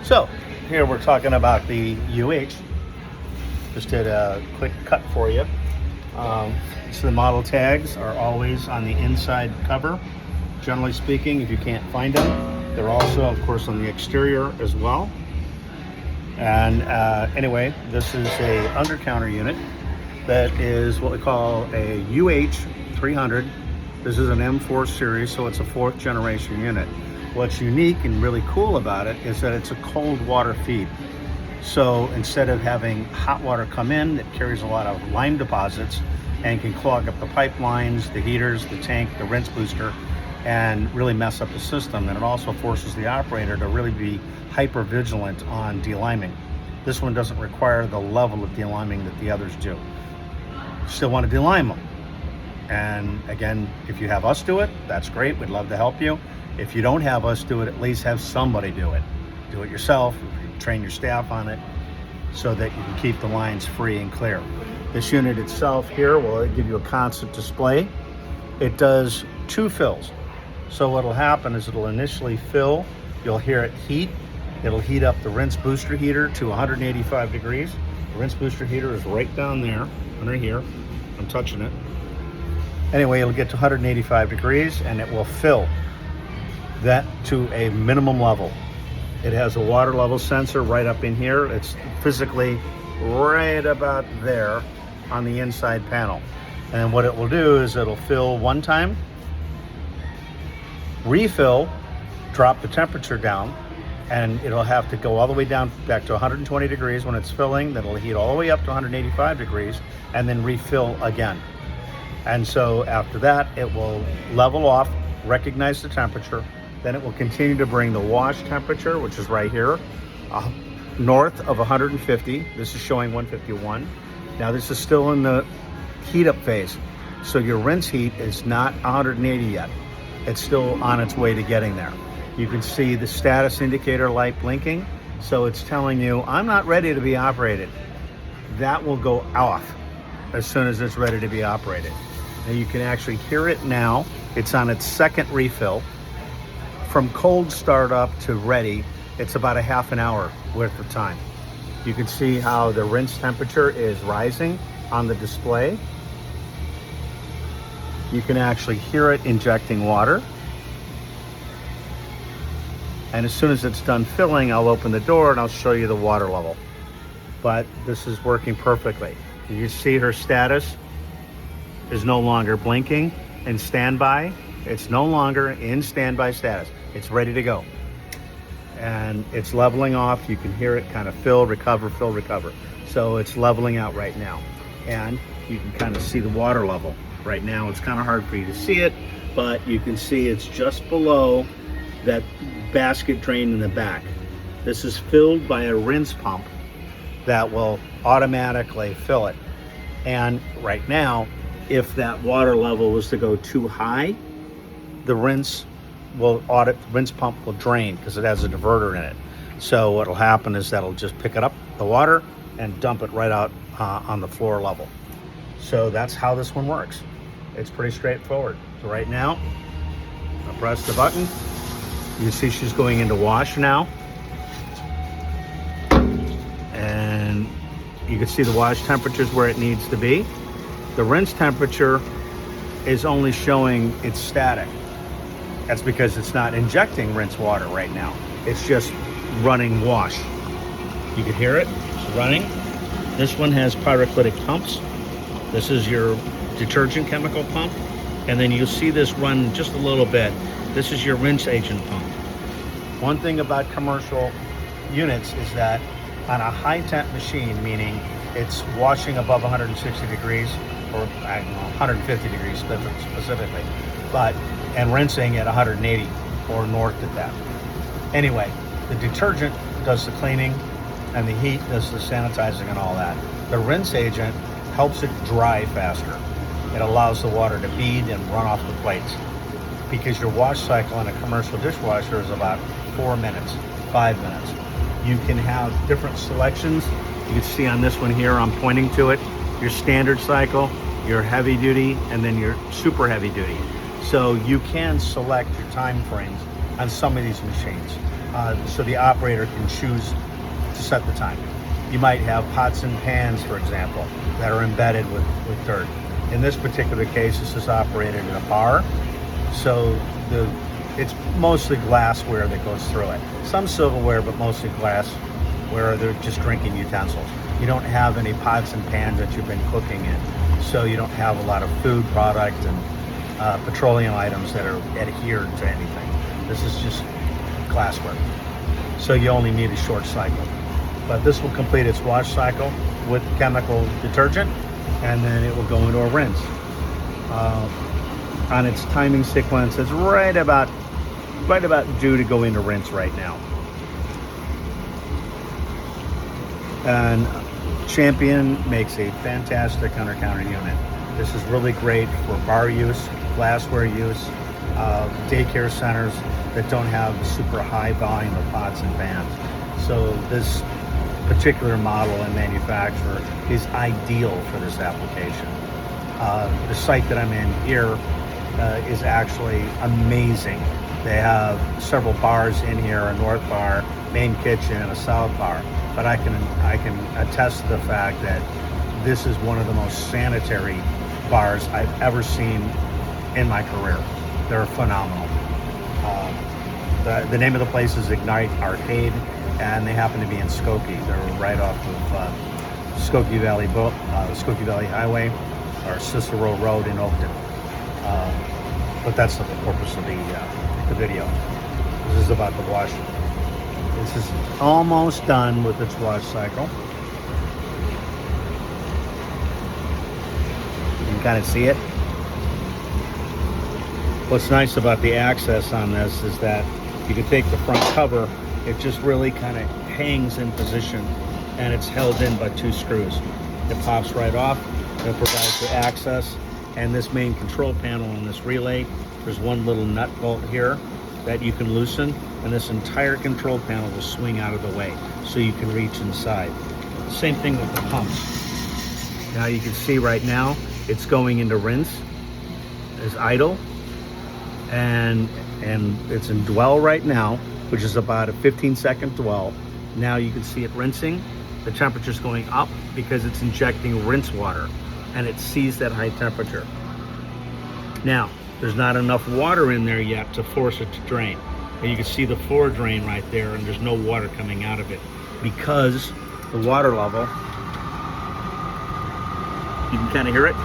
So here we're talking about the UH. Just did a quick cut for you. So the model tags are always on the inside cover. Generally speaking, if you can't find them, they're also, of course, on the exterior as well. And anyway, this is a undercounter unit that is what we call a UH300. This is an M4 series, so it's a 4th generation unit. What's unique and really cool about it is that it's a cold water feed. So instead of having hot water come in, it carries a lot of lime deposits and can clog up the pipelines, the heaters, the tank, the rinse booster, and really mess up the system. And it also forces the operator to really be hyper vigilant on deliming. This one doesn't require the level of deliming that the others do. You still want to delime them. And again, if you have us do it, that's great. We'd love to help you. If you don't have us do it, at least have somebody do it. Do it yourself, train your staff on it so that you can keep the lines free and clear. This unit itself here will give you a constant display. It does 2 fills. So what'll happen is it'll initially fill, you'll hear it heat. It'll heat up the rinse booster heater to 185 degrees. The rinse booster heater is right down there, under here. I'm touching it. Anyway, it'll get to 185 degrees and it will fill that to a minimum level. It has a water level sensor right up in here. It's physically right about there on the inside panel. And what it will do is it'll fill one time, refill, drop the temperature down, and it'll have to go all the way down back to 120 degrees when it's filling. Then it'll heat all the way up to 185 degrees and then refill again. And so after that, it will level off, recognize the temperature. Then it will continue to bring the wash temperature, which is right here, north of 150. This is showing 151. Now this is still in the heat up phase. So your rinse heat is not 180 yet. It's still on its way to getting there. You can see the status indicator light blinking. So it's telling you, I'm not ready to be operated. That will go off as soon as it's ready to be operated. Now you can actually hear it now. It's on its 2nd refill. From cold startup to ready, it's about a half an hour worth of time. You can see how the rinse temperature is rising on the display. You can actually hear it injecting water. And as soon as it's done filling, I'll open the door and I'll show you the water level. But this is working perfectly. You see her status is no longer blinking in standby. It's no longer in standby status. It's ready to go. And it's leveling off. You can hear it kind of fill, recover, fill, recover. So it's leveling out right now. And you can kind of see the water level. Right now it's kind of hard for you to see it, but you can see it's just below that basket drain in the back. This is filled by a rinse pump that will automatically fill it. And right now, if that water level was to go too high, the rinse pump will drain because it has a diverter in it. So what'll happen is that'll just pick it up, the water, and dump it right out on the floor level. So that's how this one works. It's pretty straightforward. So right now, I press the button. You see she's going into wash now. And you can see the wash temperature is where it needs to be. The rinse temperature is only showing it's static. That's because it's not injecting rinse water right now. It's just running wash. You can hear it, it's running. This one has pyroclitic pumps. This is your detergent chemical pump. And then you'll see this run just a little bit. This is your rinse agent pump. One thing about commercial units is that on a high temp machine, meaning it's washing above 160 degrees, or I don't know, 150 degrees specifically, and rinsing at 180 or north of that. Anyway, the detergent does the cleaning and the heat does the sanitizing and all that. The rinse agent helps it dry faster. It allows the water to bead and run off the plates, because your wash cycle in a commercial dishwasher is about 4 minutes, 5 minutes. You can have different selections. You can see on this one here, I'm pointing to it, your standard cycle, your heavy duty, and then your super heavy duty. So you can select your time frames on some of these machines. so the operator can choose to set the time. You might have pots and pans, for example, that are embedded with dirt. In this particular case, this is operated in a bar, so it's mostly glassware that goes through it. Some silverware, but mostly glassware. They're just drinking utensils. You don't have any pots and pans that you've been cooking in, so you don't have a lot of food product and petroleum items that are adhered to anything. This is just glassware, so you only need a short cycle. But this will complete its wash cycle with chemical detergent, and then it will go into a rinse. On its timing sequence, it's right about due to go into rinse right now. And Champion makes a fantastic under-counter unit. This is really great for bar use, glassware use, daycare centers that don't have super high volume of pots and pans. So this particular model and manufacturer is ideal for this application. The site that I'm in here is actually amazing. They have several bars in here, a north bar, main kitchen, and a south bar. But I can attest to the fact that this is one of the most sanitary bars I've ever seen in my career. They're phenomenal. The name of the place is Ignite Arcade, and they happen to be in Skokie. They're right off of Skokie Valley Highway, or Cicero Road in Oakton. But that's not the purpose of the video. This is about the wash. This is almost done with its wash cycle. You can kind of see it. What's nice about the access on this is that you can take the front cover, it just really kind of hangs in position, and it's held in by 2 screws. It pops right off, it provides the access, and this main control panel on this relay, there's one little nut bolt here that you can loosen, and this entire control panel will swing out of the way so you can reach inside. Same thing with the pumps. Now you can see right now it's going into rinse, it's idle, and it's in dwell right now, which is about a 15-second dwell. Now you can see it rinsing. The temperature's going up because it's injecting rinse water, and it sees that high temperature. Now, there's not enough water in there yet to force it to drain. And you can see the floor drain right there, and there's no water coming out of it because the water level, you can kind of hear it.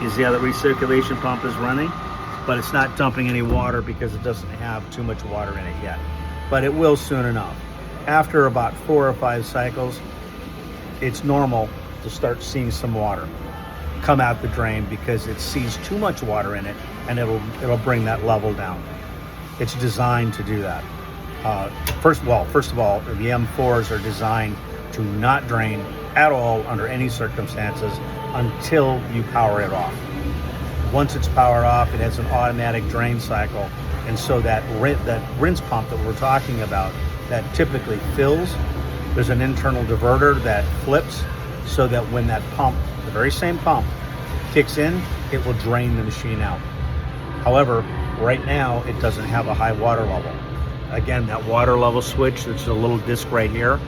You see how the recirculation pump is running? But it's not dumping any water because it doesn't have too much water in it yet. But it will soon enough. After about 4 or 5 cycles, it's normal to start seeing some water come out the drain because it sees too much water in it, and it'll bring that level down. It's designed to do that. First of all, the M4s are designed to not drain at all under any circumstances until you power it off. Once it's powered off, it has an automatic drain cycle, and so that rinse pump that we're talking about that typically fills, there's an internal diverter that flips so that when that pump, the very same pump, kicks in, it will drain the machine out. However, right now it doesn't have a high water level. Again, that water level switch, there's a little disc right here.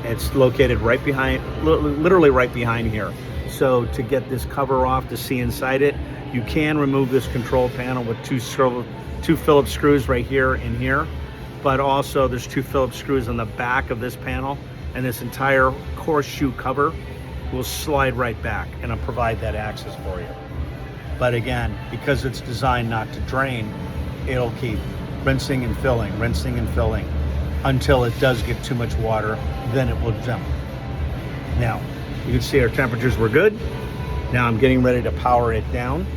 It's located right behind, literally right behind here. So to get this cover off to see inside it, you can remove this control panel with 2 Phillips screws right here and here, but also there's 2 Phillips screws on the back of this panel, and this entire horseshoe cover will slide right back and it'll provide that access for you. But again, because it's designed not to drain, it'll keep rinsing and filling until it does get too much water, then it will jump. Now, you can see our temperatures were good. Now I'm getting ready to power it down,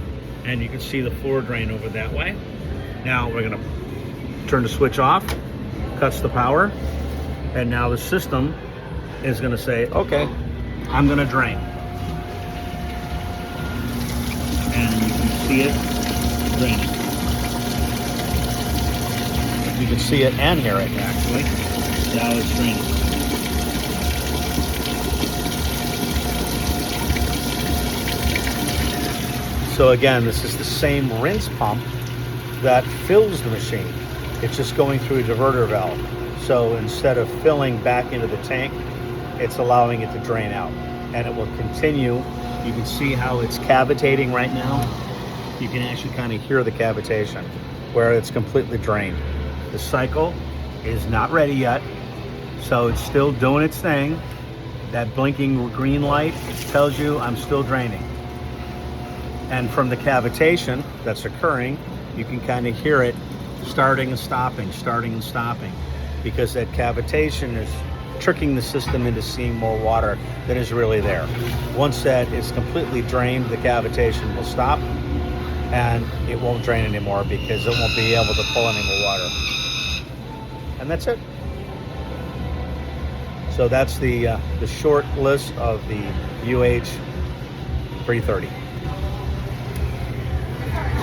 and you can see the floor drain over that way. Now we're gonna turn the switch off, cuts the power, and now the system is gonna say, okay, I'm gonna drain. And you can see it draining. You can see it and hear it actually. Now it's draining. So again, this is the same rinse pump that fills the machine. It's just going through a diverter valve. So instead of filling back into the tank, it's allowing it to drain out. And it will continue. You can see how it's cavitating right now. You can actually kind of hear the cavitation where it's completely drained. The cycle is not ready yet, so it's still doing its thing. That blinking green light tells you I'm still draining. And from the cavitation that's occurring, you can kind of hear it starting and stopping, because that cavitation is tricking the system into seeing more water than is really there. Once that is completely drained, the cavitation will stop and it won't drain anymore because it won't be able to pull any more water. And that's it. So that's the short list of the UH 330.